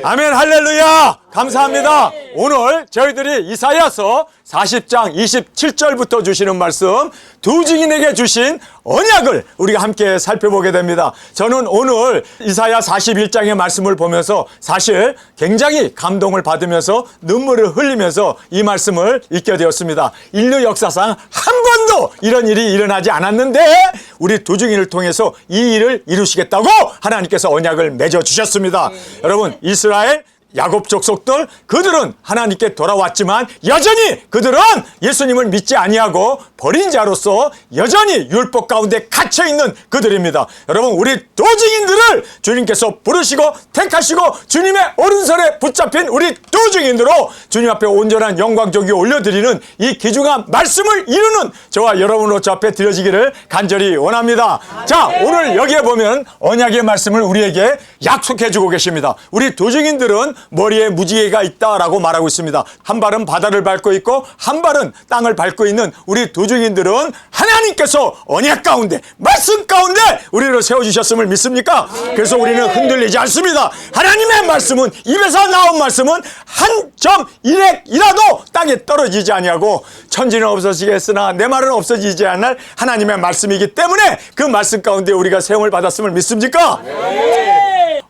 아멘, 할렐루야. 감사합니다. 오늘 저희들이 이사야서 40장 27절부터 주시는 말씀, 두 증인에게 주신 언약을 우리가 함께 살펴보게 됩니다. 저는 오늘 이사야 41장의 말씀을 보면서 사실 굉장히 감동을 받으면서 눈물을 흘리면서 이 말씀을 읽게 되었습니다. 인류 역사상 한 번도 이런 일이 일어나지 않았는데 우리 두 증인을 통해서 이 일을 이루시겠다고 하나님께서 언약을 맺어주셨습니다. 여러분, 이스라엘 야곱 족속들, 그들은 하나님께 돌아왔지만 여전히 그들은 예수님을 믿지 아니하고 버린 자로서 여전히 율법 가운데 갇혀있는 그들입니다. 여러분, 우리 두 증인들을 주님께서 부르시고 택하시고 주님의 오른손에 붙잡힌 우리 두 증인으로 주님 앞에 온전한 영광 존귀 올려드리는 이 귀중한 말씀을 이루는 저와 여러분으로서 앞에 드려지기를 간절히 원합니다. 자, 오늘 여기에 보면 언약의 말씀을 우리에게 약속해주고 계십니다. 우리 두 증인들은 머리에 무지개가 있다라고 말하고 있습니다. 한 발은 바다를 밟고 있고 한 발은 땅을 밟고 있는 우리 두 증인들은 하나님께서 언약 가운데, 말씀 가운데 우리를 세워주셨음을 믿습니까? 그래서 우리는 흔들리지 않습니다. 하나님의 말씀은, 입에서 나온 말씀은 한 점 일획이라도 땅에 떨어지지 아니하고 천지는 없어지겠으나 내 말은 없어지지 않을 하나님의 말씀이기 때문에 그 말씀 가운데 우리가 세움을 받았음을 믿습니까?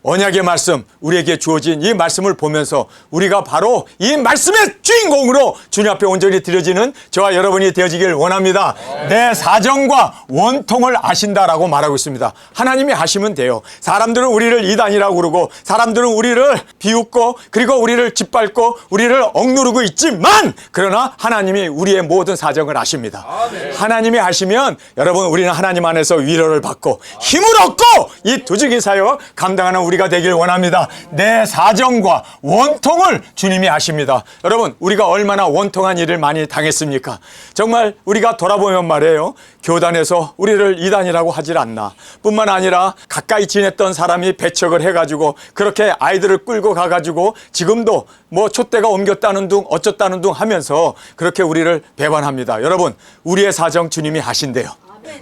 언약의 말씀, 우리에게 주어진 이 말씀을 보면서 우리가 바로 이 말씀의 주인공으로 주님 앞에 온전히 드려지는 저와 여러분이 되어지길 원합니다. 내 사정과 원통을 아신다라고 말하고 있습니다. 하나님이 하시면 돼요. 사람들은 우리를 이단이라고 그러고 사람들은 우리를 비웃고 그리고 우리를 짓밟고 우리를 억누르고 있지만, 그러나 하나님이 우리의 모든 사정을 아십니다. 하나님이 하시면 여러분, 우리는 하나님 안에서 위로를 받고 힘을 얻고 이 두 증인 사역 감당하는 우리가 되길 원합니다. 내 사정과 원통을 주님이 아십니다. 여러분, 우리가 얼마나 원통한 일을 많이 당했습니까? 정말 우리가 돌아보면 말이에요, 교단에서 우리를 이단이라고 하질 않나, 뿐만 아니라 가까이 지냈던 사람이 배척을 해가지고 그렇게 아이들을 끌고 가가지고 지금도 뭐 촛대가 옮겼다는 둥 어쩌다는 둥 하면서 그렇게 우리를 배반합니다. 여러분, 우리의 사정 주님이 하신대요.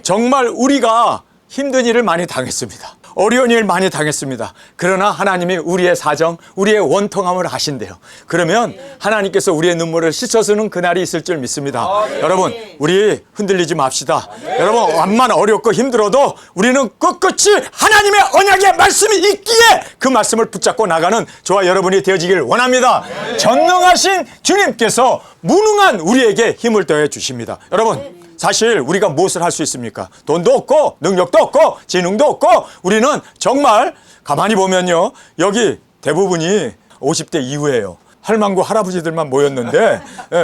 정말 우리가 힘든 일을 많이 당했습니다. 어려운 일 많이 당했습니다. 그러나 하나님이 우리의 사정, 우리의 원통함을 하신대요. 그러면 하나님께서 우리의 눈물을 씻어주는 그날이 있을 줄 믿습니다. 여러분, 우리 흔들리지 맙시다. 여러분, 암만 어렵고 힘들어도 우리는 꿋꿋이 하나님의 언약의 말씀이 있기에 그 말씀을 붙잡고 나가는 저와 여러분이 되어지길 원합니다. 전능하신 주님께서 무능한 우리에게 힘을 더해 주십니다. 여러분, 사실 우리가 무엇을 할 수 있습니까? 돈도 없고 능력도 없고 지능도 없고 우리는 정말 가만히 보면요, 여기 대부분이 50대 이후예요. 할망구 할아버지들만 모였는데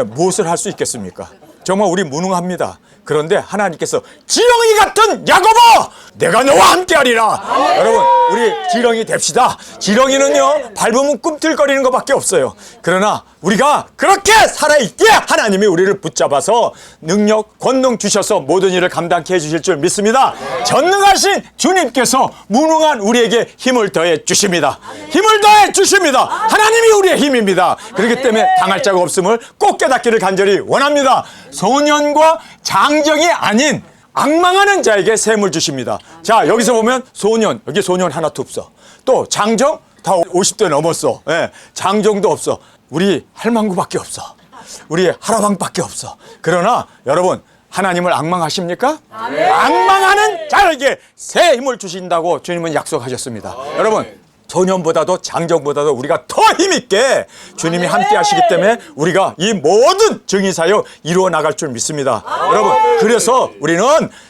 무엇을 할 수 있겠습니까? 정말 우리 무능합니다. 그런데 하나님께서 지렁이 같은 야곱아, 내가 너와 함께하리라. 여러분, 우리 지렁이 됩시다. 지렁이는요, 밟으면 꿈틀거리는 것밖에 없어요. 그러나 우리가 그렇게 살아있기에 하나님이 우리를 붙잡아서 능력, 권능 주셔서 모든 일을 감당케 해주실 줄 믿습니다. 전능하신 주님께서 무능한 우리에게 힘을 더해 주십니다. 힘을 더해 주십니다. 하나님이 우리의 힘입니다. 그렇기 때문에 당할 자가 없음을 꼭 깨닫기를 간절히 원합니다. 소년과 장정이 아닌 앙망하는 자에게 셈을 주십니다. 자, 여기서 보면 소년, 여기 소년 하나도 없어. 또 장정, 다 50대 넘었어. 장정도 없어. 우리 할망구밖에 없어. 우리 할아방밖에 없어. 그러나 여러분, 하나님을 앙망하십니까? 앙망하는 자에게 새 힘을 주신다고 주님은 약속하셨습니다. 여러분, 소년보다도 장정보다도 우리가 더 힘있게 주님이 함께 하시기 때문에 우리가 이 모든 증인사역 이루어 나갈 줄 믿습니다. 여러분, 그래서 우리는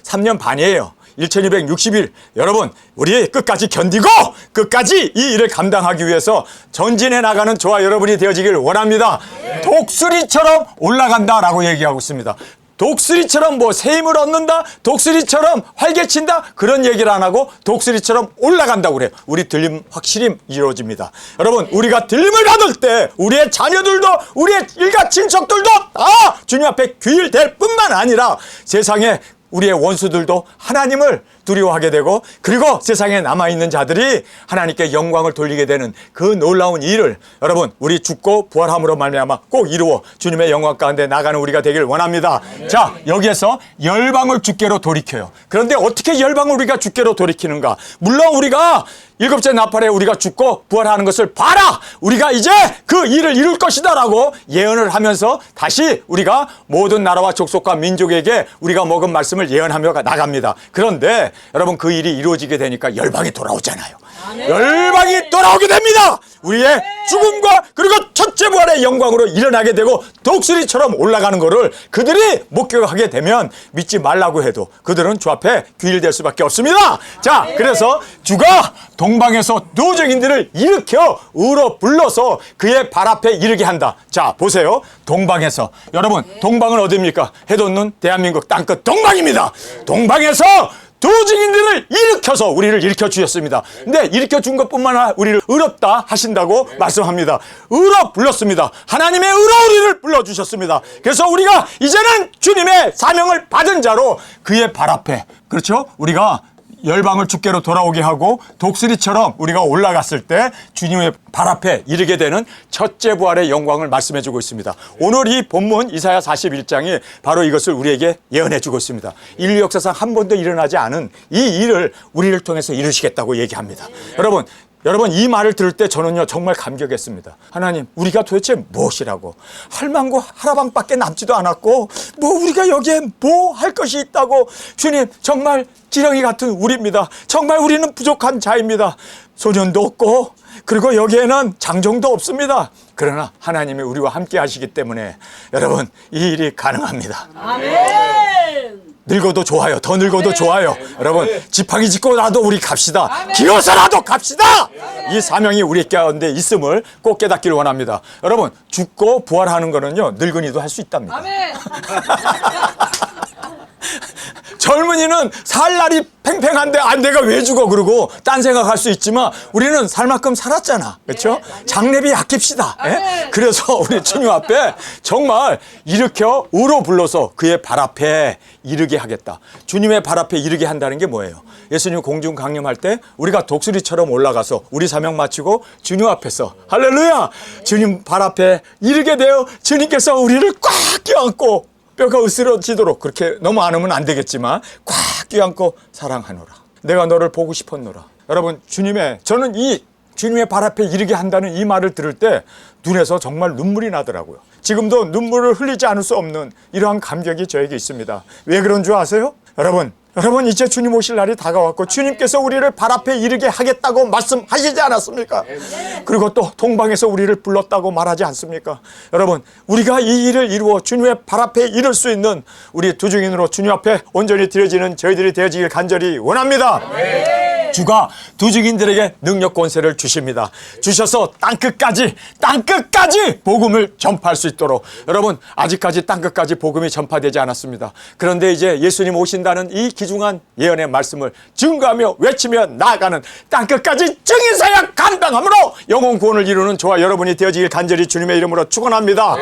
3년 반이에요. 1260일. 여러분, 우리 끝까지 견디고 끝까지 이 일을 감당하기 위해서 전진해 나가는 저와 여러분이 되어지길 원합니다. 독수리처럼 올라간다라고 얘기하고 있습니다. 독수리처럼 뭐 새 힘을 얻는다, 독수리처럼 활개친다, 그런 얘기를 안 하고 독수리처럼 올라간다고 그래요. 우리 들림 확실히 이루어집니다. 여러분, 우리가 들림을 받을 때 우리의 자녀들도 우리의 일가 친척들도 다 주님 앞에 귀일될 뿐만 아니라 세상에 우리의 원수들도 하나님을 두려워하게 되고, 그리고 세상에 남아있는 자들이 하나님께 영광을 돌리게 되는 그 놀라운 일을 여러분 우리 죽고 부활함으로 말미암아 꼭 이루어 주님의 영광 가운데 나가는 우리가 되길 원합니다. 자, 여기에서 열방을 주께로 돌이켜요. 그런데 어떻게 열방을 우리가 주께로 돌이키는가? 물론 우리가 일곱째 나팔에 우리가 죽고 부활하는 것을 봐라! 우리가 이제 그 일을 이룰 것이다 라고 예언을 하면서 다시 우리가 모든 나라와 족속과 민족에게 우리가 먹은 말씀을 예언하며 나갑니다. 그런데 여러분 그 일이 이루어지게 되니까 열방이 돌아오잖아요. 열방이 돌아오게 됩니다. 우리의 죽음과 그리고 첫째 부활의 영광으로 일어나게 되고 독수리처럼 올라가는 것을 그들이 목격하게 되면 믿지 말라고 해도 그들은 주 앞에 귀일될 수밖에 없습니다. 자, 그래서 주가 동방에서 두 증인들을 일으켜 울어 불러서 그의 발 앞에 이르게 한다. 자, 보세요. 동방에서, 여러분 동방은 어디입니까? 해 돋는 대한민국 땅끝 동방입니다. 동방에서 두 증인들을 일으켜서 우리를 일으켜 주셨습니다. 근데 일으켜 준 것뿐만 아니라 우리를 의롭다 하신다고 말씀합니다. 의로 불렀습니다. 하나님의 의로 우리를 불러주셨습니다. 그래서 우리가 이제는 주님의 사명을 받은 자로 그의 발 앞에, 그렇죠? 우리가 열방을 주께로 돌아오게 하고 독수리처럼 우리가 올라갔을 때 주님의 발 앞에 이르게 되는 첫째 부활의 영광을 말씀해 주고 있습니다. 오늘 이 본문 이사야 41장이 바로 이것을 우리에게 예언해 주고 있습니다. 인류 역사상 한 번도 일어나지 않은 이 일을 우리를 통해서 이루시겠다고 얘기합니다. 여러분 이 말을 들을 때 저는요 정말 감격했습니다. 하나님, 우리가 도대체 무엇이라고? 할망구 하라방밖에 남지도 않았고 뭐 우리가 여기에 뭐 할 것이 있다고? 주님, 정말 지렁이 같은 우리입니다. 정말 우리는 부족한 자입니다. 소년도 없고 그리고 여기에는 장정도 없습니다. 그러나 하나님이 우리와 함께 하시기 때문에 여러분 이 일이 가능합니다. 아멘. 늙어도 좋아요. 더 늙어도 좋아요. 여러분 지팡이 짚고 나도 우리 갑시다. 기어서라도 갑시다. 이 사명이 우리 가운데 있음을 꼭 깨닫기를 원합니다. 여러분 죽고 부활하는 거는요 늙은이도 할 수 있답니다. 아멘. 젊은이는 살 날이 팽팽한데 내가 왜 죽어 그러고 딴 생각할 수 있지만 우리는 살 만큼 살았잖아. 그렇죠? 장래비 아낍시다. 예? 그래서 우리 주님 앞에 정말 일으켜 우로 불러서 그의 발 앞에 이르게 하겠다. 주님의 발 앞에 이르게 한다는 게 뭐예요? 예수님 공중 강림할 때 우리가 독수리처럼 올라가서 우리 사명 마치고 주님 앞에서 할렐루야! 주님 발 앞에 이르게 되어 주님께서 우리를 꽉 껴안고 뼈가 으스러지도록, 그렇게 너무 안으면 안 되겠지만 꽉 껴안고 사랑하노라. 내가 너를 보고 싶었노라. 여러분 저는 이 주님의 발 앞에 이르게 한다는 이 말을 들을 때 눈에서 정말 눈물이 나더라고요. 지금도 눈물을 흘리지 않을 수 없는 이러한 감격이 저에게 있습니다. 왜 그런 줄 아세요? 여러분 이제 주님 오실 날이 다가왔고 주님께서 우리를 발 앞에 이르게 하겠다고 말씀하시지 않았습니까? 그리고 또 동방에서 우리를 불렀다고 말하지 않습니까? 여러분 우리가 이 일을 이루어 주님의 발 앞에 이를 수 있는 우리 두 증인으로 주님 앞에 온전히 드려지는 저희들이 되어지길 간절히 원합니다. 주가 두 증인들에게 능력 권세를 주십니다. 주셔서 땅끝까지 복음을 전파할 수 있도록. 여러분 아직까지 땅끝까지 복음이 전파되지 않았습니다. 그런데 이제 예수님 오신다는 이 귀중한 예언의 말씀을 증거하며 외치며 나아가는 땅끝까지 증인사역 감당함으로 영혼 구원을 이루는 저와 여러분이 되어지길 간절히 주님의 이름으로 축원합니다.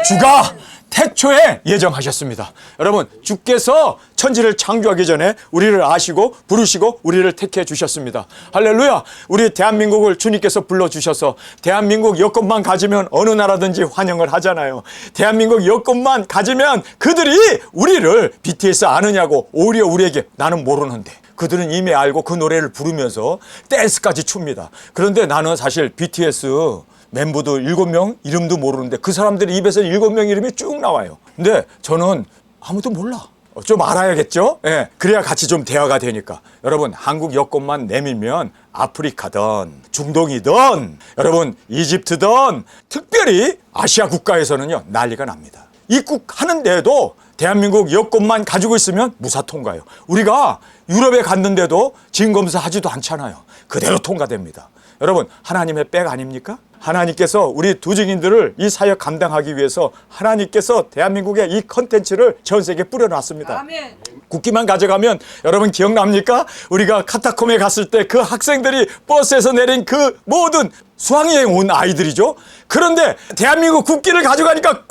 주가 태초에 예정하셨습니다. 여러분 주께서 천지를 창조하기 전에 우리를 아시고 부르시고 우리를 택해 주셨습니다. 할렐루야. 우리 대한민국을 주님께서 불러주셔서 대한민국 여권만 가지면 어느 나라든지 환영을 하잖아요. 대한민국 여권만 가지면 그들이 우리를 BTS 아느냐고 오히려 우리에게 나는 모르는데 그들은 이미 알고 그 노래를 부르면서 댄스까지 춥니다. 그런데 나는 사실 BTS 멤버도 7명 이름도 모르는데 그 사람들 입에서 7명 이름이 쭉 나와요. 근데 저는 아무도 몰라. 좀 알아야겠죠? 예, 그래야 같이 좀 대화가 되니까. 여러분 한국 여권만 내밀면 아프리카든 중동이든 여러분 이집트든 특별히 아시아 국가에서는요 난리가 납니다. 입국하는데도 대한민국 여권만 가지고 있으면 무사 통과해요. 우리가 유럽에 갔는데도 진검사 하지도 않잖아요. 그대로 통과됩니다. 여러분 하나님의 백 아닙니까? 하나님께서 우리 두 증인들을 이 사역 감당하기 위해서 하나님께서 대한민국에 이 컨텐츠를 전 세계에 뿌려놨습니다. 아멘. 국기만 가져가면 여러분 기억납니까? 우리가 카타콤에 갔을 때 그 학생들이 버스에서 내린 그 모든 수학여행 온 아이들이죠. 그런데 대한민국 국기를 가져가니까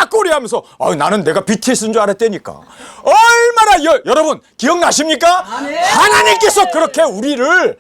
꼬리 하면서 나는 내가 BTS인 줄 알았다니까. 얼마나 여러분 기억나십니까? 하나님께서 그렇게 우리를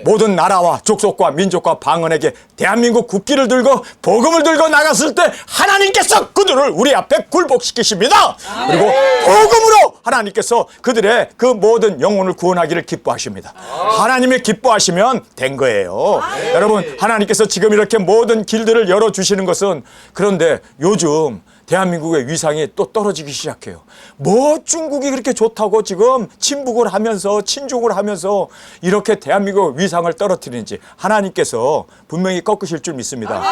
모든 나라와 족속과 민족과 방언에게 대한민국 국기를 들고 복음을 들고 나갔을 때 하나님께서 그들을 우리 앞에 굴복시키십니다. 그리고 복음으로 하나님께서 그들의 그 모든 영혼을 구원하기를 기뻐하십니다. 하나님이 기뻐하시면 된 거예요. 여러분 하나님께서 지금 이렇게 모든 길들을 열어주시는 것은, 그런데 요즘 대한민국의 위상이 또 떨어지기 시작해요. 뭐 중국이 그렇게 좋다고 지금 친북을 하면서 친중을 하면서 이렇게 대한민국 위상을 떨어뜨리는지 하나님께서 분명히 꺾으실 줄 믿습니다.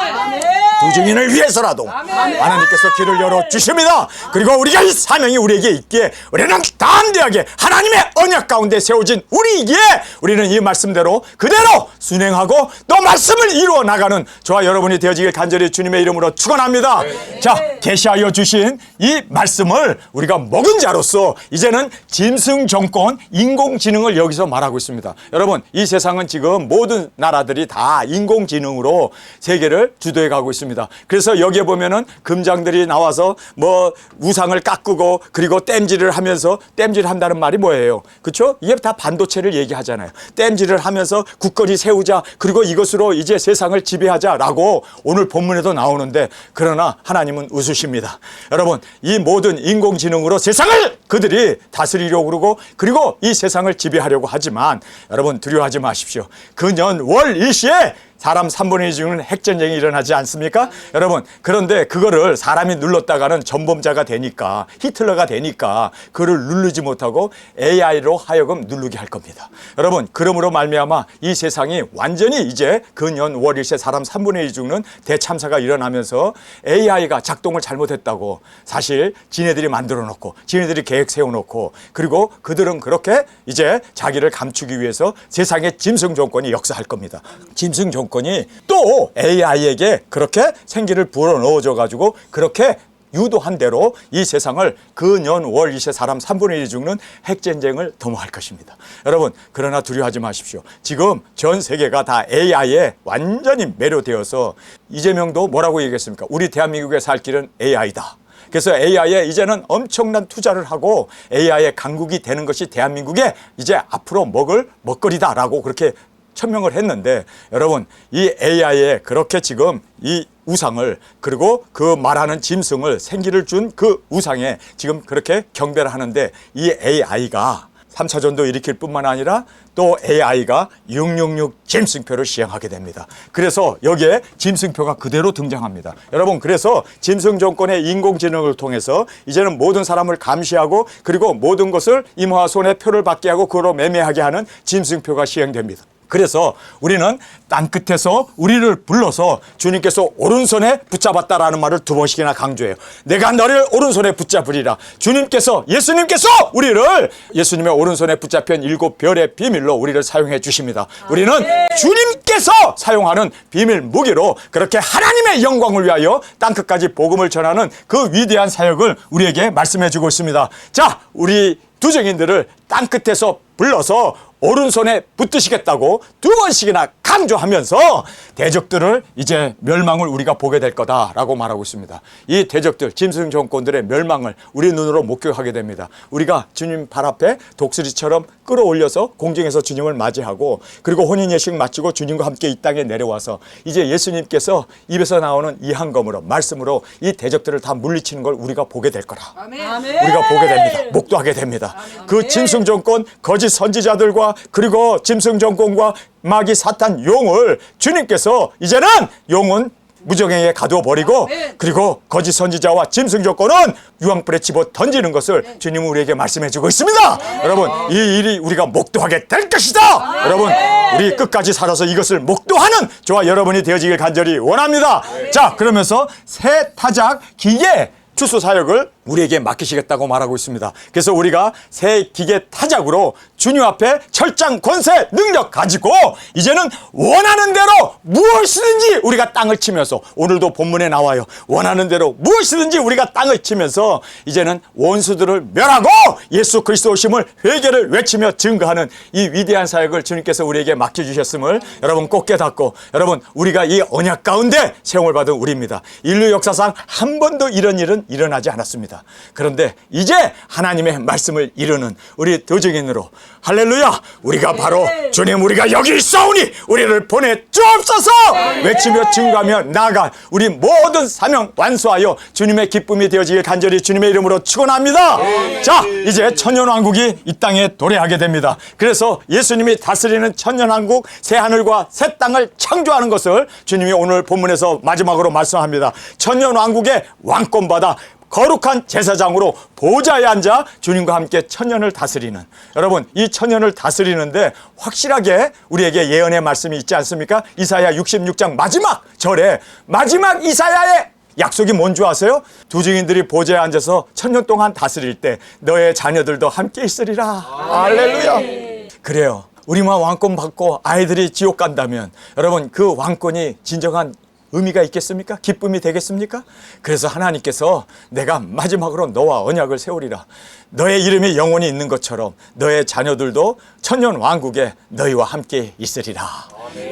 두 증인을 위해서라도 하나님께서 길을 열어주십니다. 그리고 우리가 이 사명이 우리에게 있기에 우리는 담대하게 하나님의 언약 가운데 세워진 우리이기에 우리는 이 말씀대로 그대로 순행하고 또 말씀을 이루어 나가는 저와 여러분이 되어지길 간절히 주님의 이름으로 축원합니다. 자, 계시하여 주신 이 말씀을 우리가 먹은 자로서 이제는 짐승 정권 인공지능을 여기서 말하고 있습니다. 여러분 이 세상은 지금 모든 나라들이 다 인공지능으로 세계를 주도해 가고 있습니다. 그래서 여기에 보면은 금장들이 나와서 뭐 우상을 깎고 그리고 땜질을 하면서, 땜질 한다는 말이 뭐예요? 그렇죠? 이게 다 반도체를 얘기하잖아요. 땜질을 하면서 국거리 세우자, 그리고 이것으로 이제 세상을 지배하자라고 오늘 본문에도 나오는데, 그러나 하나님은 웃으십니다. 여러분 이 모든 인공지능으로 세상을 그들이 다스리려고 그리고 이 세상을 지배하려고 하지만 여러분 두려워하지 마십시오. 금년 월 일시에 사람 3분의 2 중은 핵전쟁이 일어나지 않습니까? 여러분 그런데 그거를 사람이 눌렀다가는 전범자가 되니까, 히틀러가 되니까 그를 누르지 못하고 AI로 하여금 누르게 할 겁니다. 여러분 그러므로 말미암아 이 세상이 완전히 이제 금년 월 일시에 사람 3분의 2 죽는 대참사가 일어나면서 AI가 작동을 잘못했다고 사실 지네들이 만들어 놓고 지네들이 계획 세워놓고, 그리고 그들은 그렇게 이제 자기를 감추기 위해서 세상의 짐승 정권이 역사할 겁니다. 짐승 정권이 또 AI에게 그렇게 생기를 불어넣어줘 가지고 그렇게 유도한 대로 이 세상을 금년 월 일시에 사람 3분의 1이 죽는 핵전쟁을 도모할 것입니다. 여러분 그러나 두려워하지 마십시오. 지금 전 세계가 다 AI에 완전히 매료되어서, 이재명도 뭐라고 얘기했습니까? 우리 대한민국에 살 길은 AI다. 그래서 AI에 이제는 엄청난 투자를 하고 AI의 강국이 되는 것이 대한민국의 이제 앞으로 먹을 먹거리다라고 그렇게 천명을 했는데, 여러분 이 AI에 그렇게 지금 이 우상을, 그리고 그 말하는 짐승을 생기를 준 그 우상에 지금 그렇게 경배를 하는데, 이 AI가 3차전도 일으킬 뿐만 아니라 또 AI가 666 짐승표를 시행하게 됩니다. 그래서 여기에 짐승표가 그대로 등장합니다. 여러분 그래서 짐승 정권의 인공지능을 통해서 이제는 모든 사람을 감시하고 그리고 모든 것을 임화 손에 표를 받게 하고 그로 매매하게 하는 짐승표가 시행됩니다. 그래서 우리는 땅끝에서 우리를 불러서 주님께서 오른손에 붙잡았다라는 말을 2번씩이나 강조해요. 내가 너를 오른손에 붙잡으리라. 주님께서, 예수님께서 우리를 예수님의 오른손에 붙잡힌 7별의 비밀로 우리를 사용해 주십니다. 우리는 주님께서 사용하는 비밀 무기로 그렇게 하나님의 영광을 위하여 땅끝까지 복음을 전하는 그 위대한 사역을 우리에게 말씀해 주고 있습니다. 자, 우리 두 증인들을 땅끝에서 불러서 오른손에 붙드시겠다고 2번씩이나 강조하면서 대적들을 이제 멸망을 우리가 보게 될 거다라고 말하고 있습니다. 이 대적들, 짐승 정권들의 멸망을 우리 눈으로 목격하게 됩니다. 우리가 주님 발 앞에 독수리처럼 끌어올려서 공중에서 주님을 맞이하고, 그리고 혼인예식 마치고 주님과 함께 이 땅에 내려와서 이제 예수님께서 입에서 나오는 이 한검으로 말씀으로 이 대적들을 다 물리치는 걸 우리가 보게 될 거라. 우리가 보게 됩니다. 목도하게 됩니다. 그 짐승 정권, 거짓 선지자들과 그리고 짐승 정권과 마귀 사탄 용을 주님께서 이제는 용은 무정행에 가두어 버리고, 그리고 거짓 선지자와 짐승 정권은 유황불에 집어 던지는 것을 주님은 우리에게 말씀해 주고 있습니다. 여러분 이 일이 우리가 목도하게 될 것이다. 여러분 우리 끝까지 살아서 이것을 목도하는 저와 여러분이 되어지길 간절히 원합니다. 자, 그러면서 새 타작 기계 추수 사역을 우리에게 맡기시겠다고 말하고 있습니다. 그래서 우리가 새 기계 타작으로 주님 앞에 철장 권세 능력 가지고 이제는 원하는 대로 무엇이든지 우리가 땅을 치면서, 오늘도 본문에 나와요. 원하는 대로 무엇이든지 우리가 땅을 치면서 이제는 원수들을 멸하고 예수 그리스도 오심을 회개를 외치며 증거하는 이 위대한 사역을 주님께서 우리에게 맡겨주셨음을 여러분 꼭 깨닫고, 여러분 우리가 이 언약 가운데 세움을 받은 우리입니다. 인류 역사상 한 번도 이런 일은 일어나지 않았습니다. 그런데 이제 하나님의 말씀을 이루는 우리 도증인으로, 할렐루야, 우리가 바로 주님 우리가 여기 있사오니 우리를 보내 주옵소서 외치며 증거하며 나아가 우리 모든 사명 완수하여 주님의 기쁨이 되어지길 간절히 주님의 이름으로 축원합니다. 자, 이제 천년왕국이 이 땅에 도래하게 됩니다. 그래서 예수님이 다스리는 천년왕국, 새 하늘과 새 땅을 창조하는 것을 주님이 오늘 본문에서 마지막으로 말씀합니다. 천년왕국의 왕권받아 거룩한 제사장으로 보좌에 앉아 주님과 함께 천년을 다스리는, 여러분 이 천년을 다스리는데 확실하게 우리에게 예언의 말씀이 있지 않습니까? 이사야 66장 마지막 절에 마지막 이사야의 약속이 뭔 줄 아세요? 두 증인들이 보좌에 앉아서 천년 동안 다스릴 때 너의 자녀들도 함께 있으리라. 할렐루야. 그래요. 우리만 왕권 받고 아이들이 지옥 간다면 여러분 그 왕권이 진정한 의미가 있겠습니까? 기쁨이 되겠습니까? 그래서 하나님께서 내가 마지막으로 너와 언약을 세우리라. 너의 이름이 영원히 있는 것처럼 너의 자녀들도 천년 왕국에 너희와 함께 있으리라.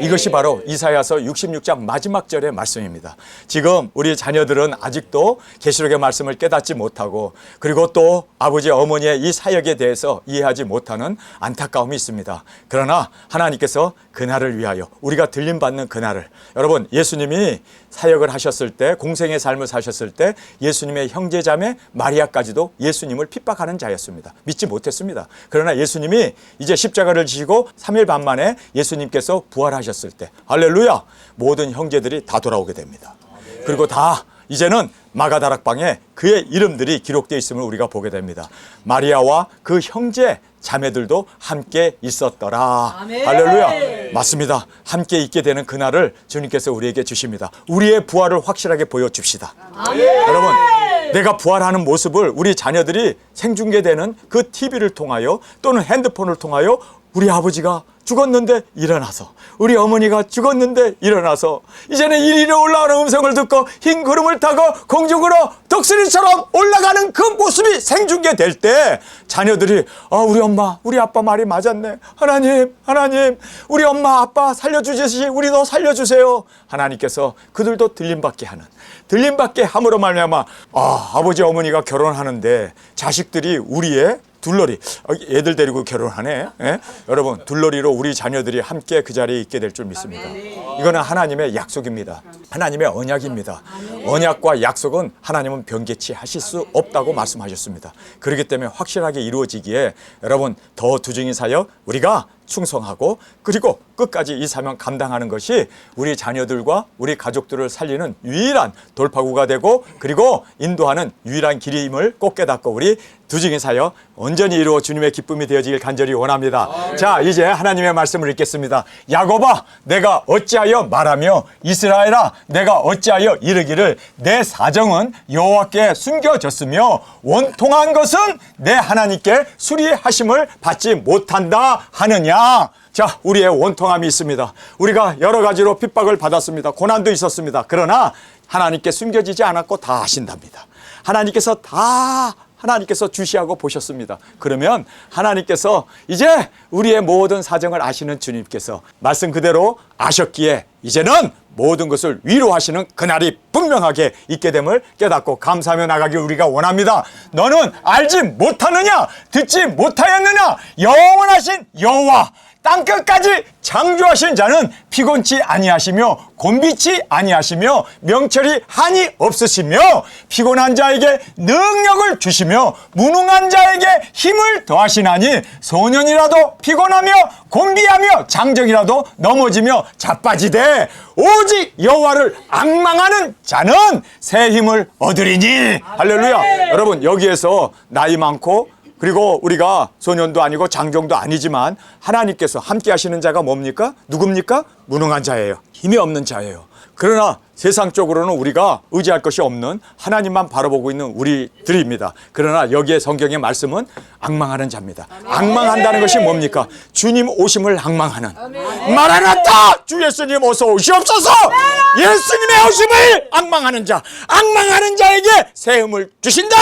이것이 바로 이사야서 66장 마지막 절의 말씀입니다. 지금 우리 자녀들은 아직도 계시록의 말씀을 깨닫지 못하고, 그리고 또 아버지 어머니의 이 사역에 대해서 이해하지 못하는 안타까움이 있습니다. 그러나 하나님께서 그날을 위하여, 우리가 들림받는 그날을, 여러분 예수님이 사역을 하셨을 때, 공생의 삶을 사셨을 때 예수님의 형제자매 마리아까지도 예수님을 핍박하는 자였습니다. 믿지 못했습니다. 그러나 예수님이 이제 십자가를 지시고 3일 반 만에 예수님께서 부활하셨을 때, 할렐루야, 모든 형제들이 다 돌아오게 됩니다. 그리고 다 이제는 마가다락방에 그의 이름들이 기록되어 있음을 우리가 보게 됩니다. 마리아와 그 형제 자매들도 함께 있었더라. 아멘. 할렐루야. 맞습니다. 함께 있게 되는 그날을 주님께서 우리에게 주십니다. 우리의 부활을 확실하게 보여줍시다. 아멘. 여러분, 내가 부활하는 모습을 우리 자녀들이 생중계되는 그 TV를 통하여 또는 핸드폰을 통하여 우리 아버지가 죽었는데 일어나서, 우리 어머니가 죽었는데 일어나서 이제는 이리로 올라오는 음성을 듣고 흰 구름을 타고 공중으로 독수리처럼 올라가는 그 모습이 생중계될 때 자녀들이 우리 엄마 우리 아빠 말이 맞았네. 하나님 우리 엄마 아빠 살려주시지 우리도 살려주세요. 하나님께서 그들도 들림받게 하는, 들림받게 함으로 말미암아 아버지 어머니가 결혼하는데 자식들이 우리의 둘러리, 애들 데리고 결혼하네. 예? 여러분 둘러리로 우리 자녀들이 함께 그 자리에 있게 될 줄 믿습니다. 이거는 하나님의 약속입니다. 하나님의 언약입니다. 언약과 약속은 하나님은 변개치 하실 수 없다고 말씀하셨습니다. 그렇기 때문에 확실하게 이루어지기에 여러분 더 두증인 사역 우리가 충성하고, 그리고 끝까지 이 사명 감당하는 것이 우리 자녀들과 우리 가족들을 살리는 유일한 돌파구가 되고, 그리고 인도하는 유일한 길임을 꼭 깨닫고 우리 두증인 사역 온전히 이루어 주님의 기쁨이 되어지길 간절히 원합니다. 자, 이제 하나님의 말씀을 읽겠습니다. 야곱아, 내가 어찌하여 말하며 이스라엘아, 내가 어찌하여 이르기를 내 사정은 여호와께 숨겨졌으며 원통한 것은 내 하나님께 수리하심을 받지 못한다 하느냐. 자, 우리의 원통함이 있습니다. 우리가 여러 가지로 핍박을 받았습니다. 고난도 있었습니다. 그러나 하나님께 숨겨지지 않았고 다 아신답니다. 하나님께서 주시하고 보셨습니다. 그러면 하나님께서 이제 우리의 모든 사정을 아시는 주님께서 말씀 그대로 아셨기에 이제는 모든 것을 위로하시는 그날이 분명하게 있게 됨을 깨닫고 감사하며 나가길 우리가 원합니다. 너는 알지 못하느냐? 듣지 못하였느냐? 영원하신 여호와 땅끝까지 창조하신 자는 피곤치 아니하시며 곤비치 아니하시며 명철이 한이 없으시며 피곤한 자에게 능력을 주시며 무능한 자에게 힘을 더하시나니 소년이라도 피곤하며 곤비하며 장정이라도 넘어지며 자빠지되 오직 여호와를 앙망하는 자는 새 힘을 얻으리니. 할렐루야. 여러분 여기에서 나이 많고 그리고 우리가 소년도 아니고 장정도 아니지만 하나님께서 함께 하시는 자가 뭡니까? 누굽니까? 무능한 자예요. 힘이 없는 자예요. 그러나 세상적으로는 우리가 의지할 것이 없는 하나님만 바라보고 있는 우리들입니다. 그러나 여기에 성경의 말씀은 앙망하는 자입니다. 앙망한다는 것이 뭡니까? 주님 오심을 앙망하는. 마라나타! 주 예수님 어서 오시옵소서! 예수님의 오심을 앙망하는 자, 앙망하는 자에게 새 힘을 주신다.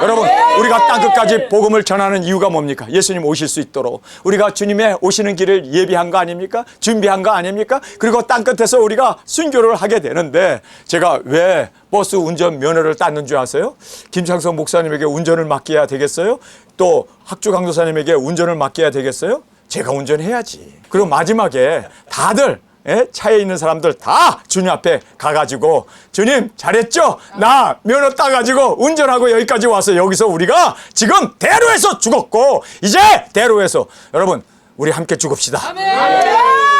여러분, 우리가 땅끝까지 복음을 전하는 이유가 뭡니까? 예수님 오실 수 있도록 우리가 주님의 오시는 길을 예비한 거 아닙니까? 준비한 거 아닙니까? 그리고 땅끝에서 우리가 순교를 하게 되는데, 제가 왜 버스 운전 면허를 땄는 줄 아세요? 김창성 목사님에게 운전을 맡겨야 되겠어요? 또 학주 강도사님에게 운전을 맡겨야 되겠어요? 제가 운전해야지. 그리고 마지막에 다들 차에 있는 사람들 다 주님 앞에 가가지고, 주님 잘했죠? 나 면허 따가지고 운전하고 여기까지 와서 여기서 우리가 지금 대로에서 죽었고 이제 대로에서 여러분 우리 함께 죽읍시다.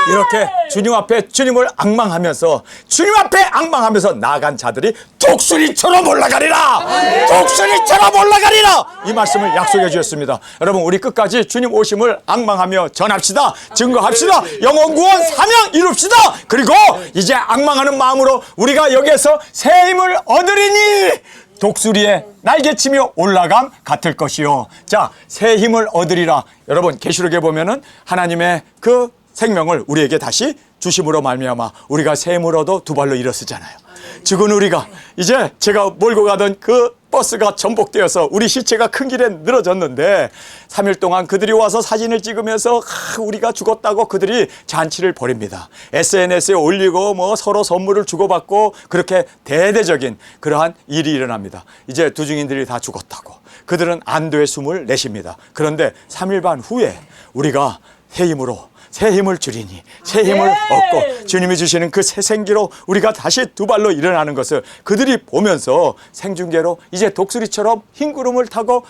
이렇게 주님 앞에 주님을 앙망하면서, 주님 앞에 앙망하면서 나아간 자들이 독수리처럼 올라가리라. 독수리처럼 올라가리라. 이 말씀을 약속해 주셨습니다. 여러분, 우리 끝까지 주님 오심을 앙망하며 전합시다. 증거합시다. 영혼 구원 사명 이룹시다. 그리고 이제 앙망하는 마음으로 우리가 여기에서 새 힘을 얻으리니 독수리의 날개치며 올라감 같을 것이요. 자, 새 힘을 얻으리라. 여러분, 계시록에 보면은 하나님의 그 생명을 우리에게 다시 주심으로 말미암아 우리가 새 힘을 얻어 두 발로 일어서잖아요. 죽은 우리가 이제 제가 몰고 가던 그 버스가 전복되어서 우리 시체가 큰 길에 늘어졌는데 3일 동안 그들이 와서 사진을 찍으면서 우리가 죽었다고 그들이 잔치를 벌입니다. SNS에 올리고 뭐 서로 선물을 주고받고 그렇게 대대적인 그러한 일이 일어납니다. 이제 두 증인들이 다 죽었다고 그들은 안도의 숨을 내쉽니다. 그런데 3일 반 후에 우리가 새 힘으로 새 힘을 주리니 새 힘을 얻고 주님이 주시는 그 새 생기로 우리가 다시 두 발로 일어나는 것을 그들이 보면서 생중계로 이제 독수리처럼 흰 구름을 타고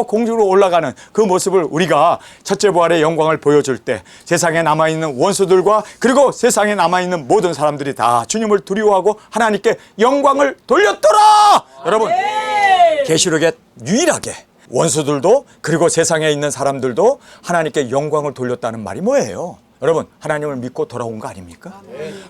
공중으로 올라가는 그 모습을 우리가 첫째 부활의 영광을 보여줄 때 세상에 남아있는 원수들과 그리고 세상에 남아있는 모든 사람들이 다 주님을 두려워하고 하나님께 영광을 돌렸더라. 여러분, 계시록에 유일하게 원수들도 그리고 세상에 있는 사람들도 하나님께 영광을 돌렸다는 말이 뭐예요? 여러분, 하나님을 믿고 돌아온 거 아닙니까?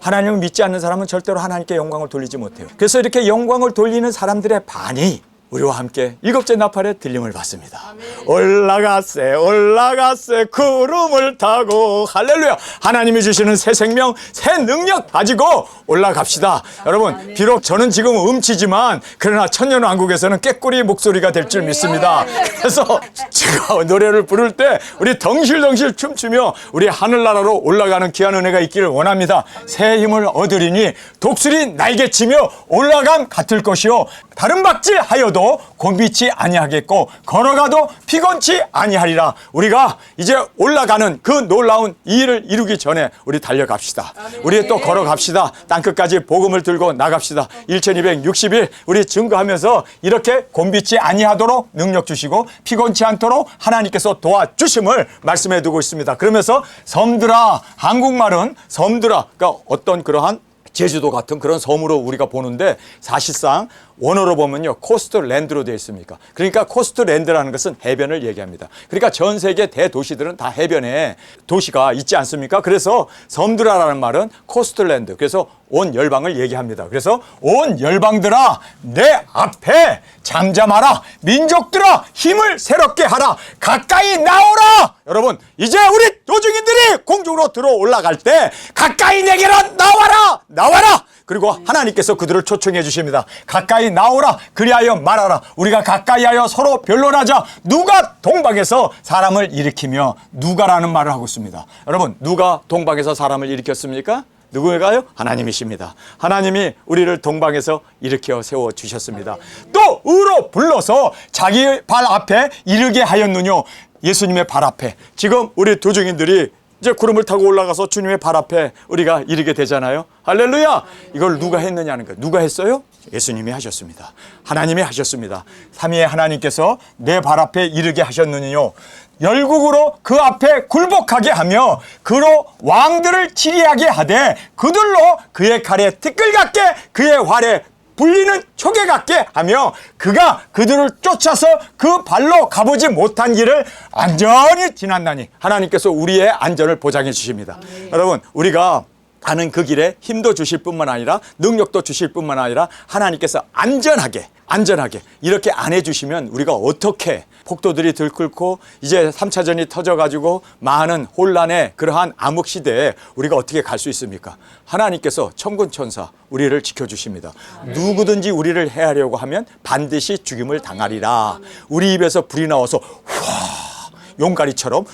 하나님을 믿지 않는 사람은 절대로 하나님께 영광을 돌리지 못해요. 그래서 이렇게 영광을 돌리는 사람들의 반이 우리와 함께 일곱째 나팔의 들림을 받습니다. 올라가세 올라가세 구름을 타고 할렐루야. 하나님이 주시는 새 생명 새 능력 가지고 올라갑시다. 여러분, 비록 저는 지금 음치지만 그러나 천년왕국에서는 꾀꼬리 목소리가 될 줄 믿습니다. 그래서 제가 노래를 부를 때 우리 덩실덩실 춤추며 우리 하늘나라로 올라가는 귀한 은혜가 있기를 원합니다. 새 힘을 얻으리니 독수리 날개치며 올라감 같을 것이요 다른 박질 하여도 곤비치 아니하겠고 걸어가도 피곤치 아니하리라. 우리가 이제 올라가는 그 놀라운 이 일을 이루기 전에 우리 달려갑시다. 우리 또 걸어갑시다. 땅끝까지 복음을 들고 나갑시다. 1260일 우리 증거하면서 이렇게 곤비치 아니하도록 능력 주시고 피곤치 않도록 하나님께서 도와주심을 말씀해 두고 있습니다. 그러면서 섬들아, 한국말은 섬들아, 그러니까 어떤 그러한 제주도 같은 그런 섬으로 우리가 보는데 사실상 원어로 보면요 코스트 랜드로 되어 있습니까? 그러니까 코스트 랜드라는 것은 해변을 얘기합니다. 그러니까 전 세계 대도시들은 다 해변에 도시가 있지 않습니까? 그래서 섬들아라는 말은 코스트 랜드, 그래서 온 열방을 얘기합니다. 그래서 온 열방들아 내 앞에 잠잠하라. 민족들아 힘을 새롭게 하라. 가까이 나오라. 여러분, 이제 우리 도중인들이 공중으로 들어 올라갈 때 가까이 내게로 나와라. 그리고 하나님께서 그들을 초청해 주십니다. 가까이 나오라. 그리하여 말하라. 우리가 가까이하여 서로 변론하자. 누가 동방에서 사람을 일으키며, 누가라는 말을 하고 있습니다. 여러분, 누가 동방에서 사람을 일으켰습니까? 누구일까요? 하나님이십니다. 하나님이 우리를 동방에서 일으켜 세워주셨습니다. 또 의로 불러서 자기 발 앞에 이르게 하였느뇨. 예수님의 발 앞에 지금 우리 도중인들이 이제 구름을 타고 올라가서 주님의 발 앞에 우리가 이르게 되잖아요. 할렐루야. 이걸 누가 했느냐는 거예요. 누가 했어요? 예수님이 하셨습니다. 하나님이 하셨습니다. 삼위의 하나님께서 내 발 앞에 이르게 하셨느니요. 열국으로 그 앞에 굴복하게 하며 그로 왕들을 치리하게 하되 그들로 그의 칼에 티끌 같게 그의 활에 불리는 초계 같게 하며 그가 그들을 쫓아서 그 발로 가보지 못한 길을 안전히 지났나니. 하나님께서 우리의 안전을 보장해 주십니다. 여러분, 우리가 가는 그 길에 힘도 주실 뿐만 아니라 능력도 주실 뿐만 아니라 하나님께서 안전하게 이렇게 안 해주시면 우리가 어떻게 폭도들이 들끓고 이제 3차전이 터져가지고 많은 혼란의 그러한 암흑 시대에 우리가 어떻게 갈 수 있습니까? 하나님께서 천군천사 우리를 지켜주십니다. 누구든지 우리를 해하려고 하면 반드시 죽임을 당하리라. 우리 입에서 불이 나와서 용가리처럼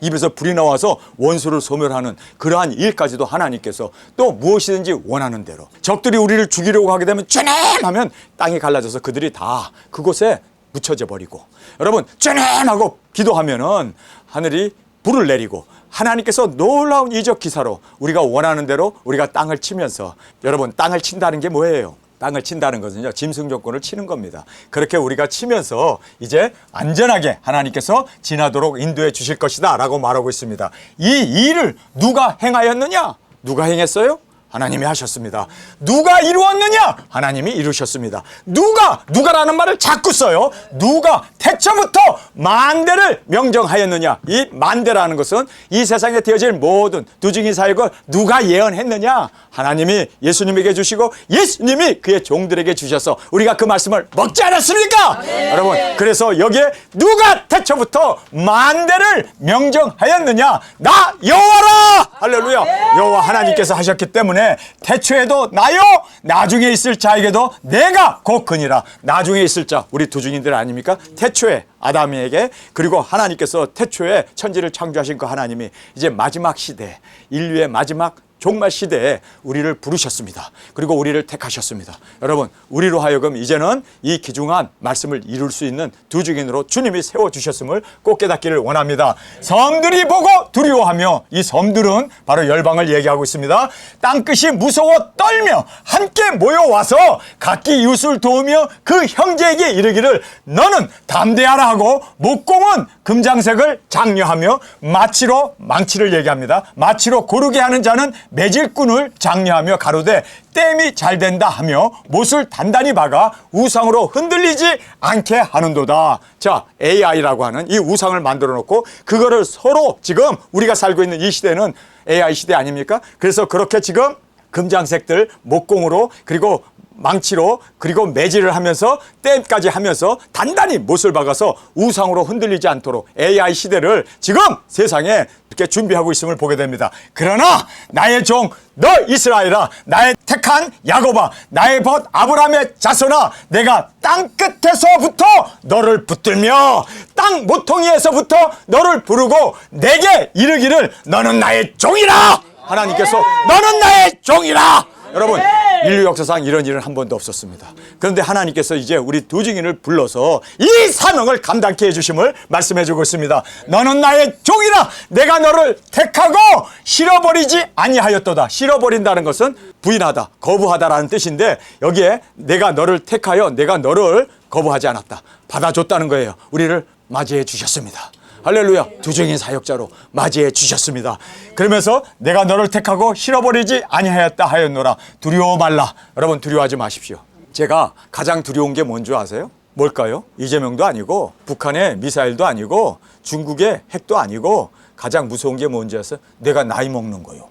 입에서 불이 나와서 원수를 소멸하는 그러한 일까지도 하나님께서 또 무엇이든지 원하는 대로 적들이 우리를 죽이려고 하게 되면 주님 하면 땅이 갈라져서 그들이 다 그곳에 묻혀져 버리고 여러분 주님 하고 기도하면은 하늘이 불을 내리고 하나님께서 놀라운 이적 기사로 우리가 원하는 대로 우리가 땅을 치면서 여러분 땅을 친다는 게 뭐예요? 땅을 친다는 것은요 짐승 조건을 치는 겁니다. 그렇게 우리가 치면서 이제 안전하게 하나님께서 지나도록 인도해 주실 것이다 라고 말하고 있습니다. 이 일을 누가 행하였느냐? 누가 행했어요? 하나님이 하셨습니다. 누가 이루었느냐? 하나님이 이루셨습니다. 누가라는 말을 자꾸 써요. 누가 태초부터 만대를 명정하였느냐? 이 만대라는 것은 이 세상에 되어질 모든 두증이 사역을 누가 예언했느냐? 하나님이 예수님에게 주시고 예수님이 그의 종들에게 주셔서 우리가 그 말씀을 먹지 않았습니까? 네. 여러분 그래서 여기에 누가 태초부터 만대를 명정하였느냐? 나 여호와라! 할렐루야! 네. 여호와 하나님께서 하셨기 때문에 태초에도 나요 나중에 있을 자에게도 내가 곧 그니라. 나중에 있을 자 우리 두중인들 아닙니까? 태초에 아담에게 그리고 하나님께서 태초에 천지를 창조하신 그 하나님이 이제 마지막 시대 인류의 마지막 종말 시대에 우리를 부르셨습니다. 그리고 우리를 택하셨습니다. 여러분 우리로 하여금 이제는 이 귀중한 말씀을 이룰 수 있는 두중인으로 주님이 세워주셨음을 꼭 깨닫기를 원합니다. 섬들이 보고 두려워하며 이 섬들은 바로 열방을 얘기하고 있습니다. 땅끝이 무서워 떨며 함께 모여와서 각기 이웃을 도우며 그 형제에게 이르기를 너는 담대하라 하고 목공은 금장색을 장려하며 마치로 망치를 얘기합니다. 마치로 고르게 하는 자는 매질꾼을 장려하며 가로되 땜이 잘 된다 하며 못을 단단히 박아 우상으로 흔들리지 않게 하는도다. 자, AI라고 하는 이 우상을 만들어 놓고 그거를 서로 지금 우리가 살고 있는 이 시대는 AI 시대 아닙니까? 그래서 그렇게 지금 금장색들 목공으로 그리고 망치로 그리고 매질을 하면서 땜까지 하면서 단단히 못을 박아서 우상으로 흔들리지 않도록 AI 시대를 지금 세상에 이렇게 준비하고 있음을 보게 됩니다. 그러나 나의 종 너 이스라엘아 나의 택한 야곱아 나의 벗 아브라함의 자손아 내가 땅끝에서부터 너를 붙들며 땅 모퉁이에서부터 너를 부르고 내게 이르기를 너는 나의 종이라. 하나님께서 너는 나의 종이라. 여러분 인류 역사상 이런 일은 한 번도 없었습니다. 그런데 하나님께서 이제 우리 두증인을 불러서 이 사명을 감당케 해주심을 말씀해주고 있습니다. 너는 나의 종이라. 내가 너를 택하고 실어버리지 아니하였도다. 실어버린다는 것은 부인하다, 거부하다라는 뜻인데 여기에 내가 너를 택하여 내가 너를 거부하지 않았다. 받아줬다는 거예요. 우리를 맞이해 주셨습니다. 할렐루야. 두중인 사역자로 맞이해 주셨습니다. 그러면서 내가 너를 택하고 실어버리지 아니하였다 하였노라. 두려워 말라. 여러분 두려워하지 마십시오. 제가 가장 두려운 게 뭔지 아세요? 뭘까요? 이재명도 아니고 북한의 미사일도 아니고 중국의 핵도 아니고 가장 무서운 게 뭔지 아세요? 내가 나이 먹는 거요.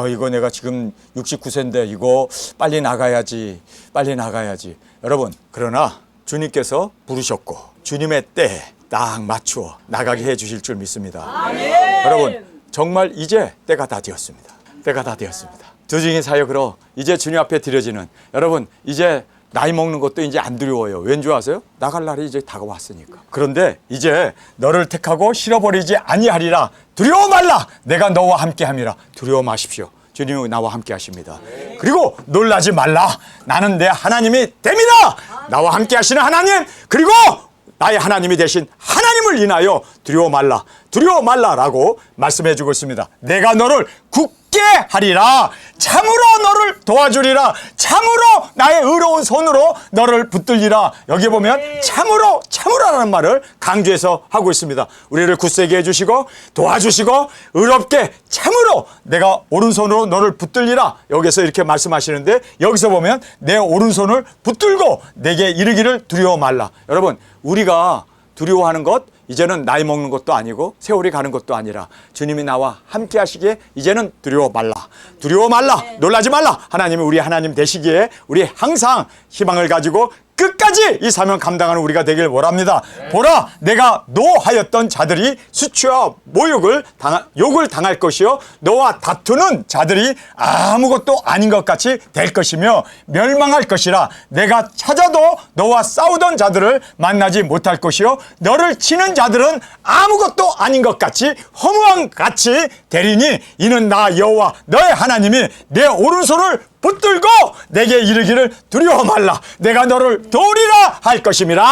이거 내가 지금 69세인데 이거 빨리 나가야지. 여러분 그러나 주님께서 부르셨고 주님의 때에 딱 맞추어 나가게 해 주실 줄 믿습니다. 아멘. 여러분 정말 이제 때가 다 되었습니다. 두중인 사역으로 이제 주님 앞에 드려지는 여러분 이제 나이 먹는 것도 이제 안 두려워요. 왠 줄 아세요? 나갈 날이 이제 다가왔으니까. 그런데 이제 너를 택하고 실어버리지 아니하리라. 두려워 말라. 내가 너와 함께 함이라. 두려워 마십시오. 주님이 나와 함께 하십니다. 그리고 놀라지 말라. 나는 내 하나님이 됩니다. 나와 함께 하시는 하나님 그리고 나의 하나님이 되신 하나님을 인하여 두려워 말라라고 말씀해 주고 있습니다. 내가 너를 굳게 하리라. 참으로 너를 도와주리라. 참으로 나의 의로운 손으로 너를 붙들리라. 여기 보면 참으로라는 말을 강조해서 하고 있습니다. 우리를 굳세게 해주시고 도와주시고 의롭게 참으로 내가 오른손으로 너를 붙들리라. 여기서 이렇게 말씀하시는데 여기서 보면 내 오른손을 붙들고 내게 이르기를 두려워 말라. 여러분 우리가 두려워하는 것 이제는 나이 먹는 것도 아니고 세월이 가는 것도 아니라 주님이 나와 함께 하시기에 이제는 두려워 말라. 두려워 말라. 놀라지 말라. 하나님이 우리 하나님 되시기에 우리 항상 희망을 가지고 끝까지 이 사명 감당하는 우리가 되길 원합니다. 보라, 내가 노하였던 자들이 수치와 욕을 당할 것이요 너와 다투는 자들이 아무것도 아닌 것 같이 될 것이며 멸망할 것이라. 내가 찾아도 너와 싸우던 자들을 만나지 못할 것이요 너를 치는 자들은 아무것도 아닌 것 같이 허무한 같이 되리니 이는 나 여호와 너의 하나님이 내 오른손을 붙들고 내게 이르기를 두려워 말라. 내가 너를 도우리라 할 것임이라.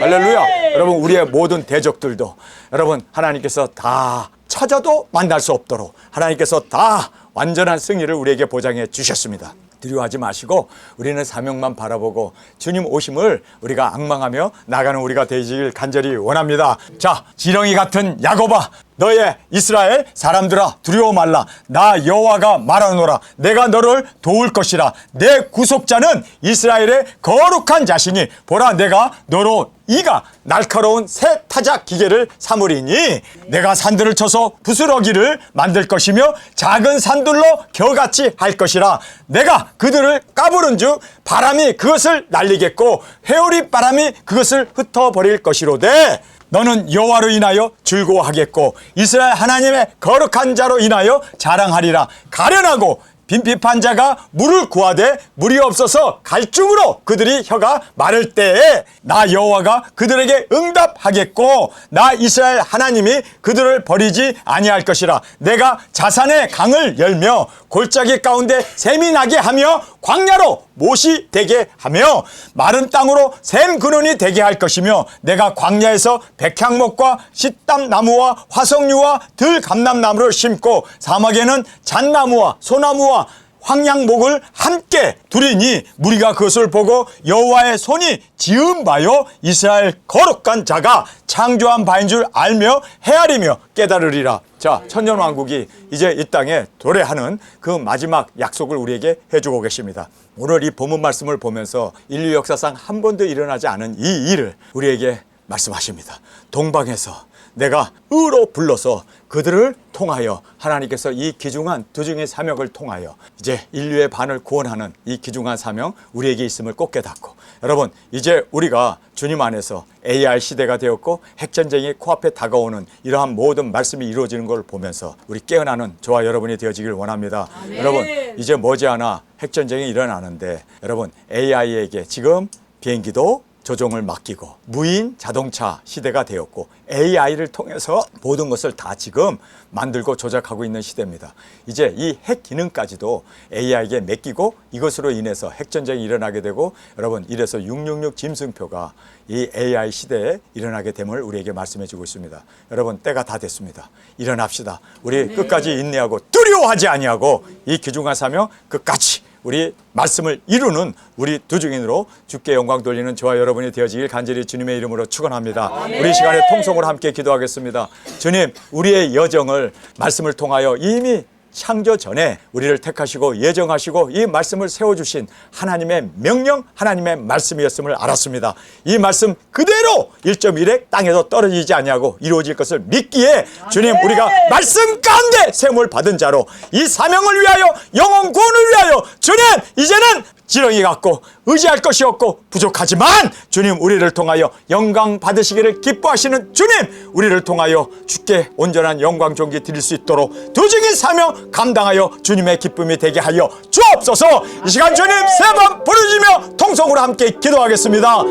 할렐루야. 여러분, 우리의 모든 대적들도 여러분 하나님께서 다 찾아도 만날 수 없도록 하나님께서 다 완전한 승리를 우리에게 보장해 주셨습니다. 두려워하지 마시고 우리는 사명만 바라보고 주님 오심을 우리가 앙망하며 나가는 우리가 되시길 간절히 원합니다. 자, 지렁이 같은 야곱아, 너의 이스라엘 사람들아, 두려워 말라. 나 여호와가 말하노라. 내가 너를 도울 것이라. 내 구속자는 이스라엘의 거룩한 자시니 보라, 내가 너로 이가 날카로운 새 타작 기계를 삼으리니 내가 산들을 쳐서 부스러기를 만들 것이며 작은 산들로 겨같이 할 것이라. 내가 그들을 까부른 즉 바람이 그것을 날리겠고 회오리 바람이 그것을 흩어버릴 것이로되 너는 여호와로 인하여 즐거워하겠고 이스라엘 하나님의 거룩한 자로 인하여 자랑하리라. 가련하고 빈핍한 자가 물을 구하되 물이 없어서 갈증으로 그들이 혀가 마를 때에 나 여호와가 그들에게 응답하겠고 나 이스라엘 하나님이 그들을 버리지 아니할 것이라. 내가 자산의 강을 열며 골짜기 가운데 샘이 나게 하며 광야로 못이 되게 하며 마른 땅으로 샘 근원이 되게 할 것이며 내가 광야에서 백향목과 시땀나무와 화석류와 들감람나무를 심고 사막에는 잣나무와 소나무와 황양목을 함께 두리니 무리가 그것을 보고 여호와의 손이 지은 바요 이스라엘 거룩한 자가 창조한 바인 줄 알며 헤아리며 깨달으리라. 자, 천년왕국이 이제 이 땅에 도래하는 그 마지막 약속을 우리에게 해주고 계십니다. 오늘 이 본문 말씀을 보면서 인류 역사상 한 번도 일어나지 않은 이 일을 우리에게 말씀하십니다. 동방에서 내가 의로 불러서 그들을 통하여 하나님께서 이 귀중한 두 증의 사명을 통하여 이제 인류의 반을 구원하는 이 귀중한 사명 우리에게 있음을 꼭 깨닫고 여러분 이제 우리가 주님 안에서 AI 시대가 되었고 핵전쟁이 코앞에 다가오는 이러한 모든 말씀이 이루어지는 걸 보면서 우리 깨어나는 저와 여러분이 되어지길 원합니다. 아멘. 여러분 이제 머지않아 핵전쟁이 일어나는데 여러분 AI에게 지금 비행기도 조종을 맡기고 무인 자동차 시대가 되었고 AI를 통해서 모든 것을 다 지금 만들고 조작하고 있는 시대입니다. 이제 이 핵 기능까지도 AI에게 맡기고 이것으로 인해서 핵전쟁이 일어나게 되고 여러분 이래서 666 짐승표가 이 AI 시대에 일어나게 됨을 우리에게 말씀해 주고 있습니다. 여러분 때가 다 됐습니다. 일어납시다. 우리 끝까지 인내하고 두려워하지 아니하고 이 귀중한 사명 끝까지 우리 말씀을 이루는 우리 두 증인으로 주께 영광 돌리는 저와 여러분이 되어지길 간절히 주님의 이름으로 축원합니다. 우리 시간에 통성으로 함께 기도하겠습니다. 주님, 우리의 여정을 말씀을 통하여 이미 창조 전에 우리를 택하시고 예정하시고 이 말씀을 세워주신 하나님의 명령, 하나님의 말씀이었음을 알았습니다. 이 말씀 그대로 1.1핵 땅에서 떨어지지 아니하고 이루어질 것을 믿기에 주님 우리가 말씀 가운데 세움을 받은 자로 이 사명을 위하여 영혼 구원을 위하여 주님 이제는 지렁이 같고 의지할 것이 없고 부족하지만 주님 우리를 통하여 영광 받으시기를 기뻐하시는 주님 우리를 통하여 주께 온전한 영광 존귀 드릴 수 있도록 두 증인 사명 감당하여 주님의 기쁨이 되게 하여 주옵소서. 이 시간 주님 세 번 부르짖으며 통성으로 함께 기도하겠습니다.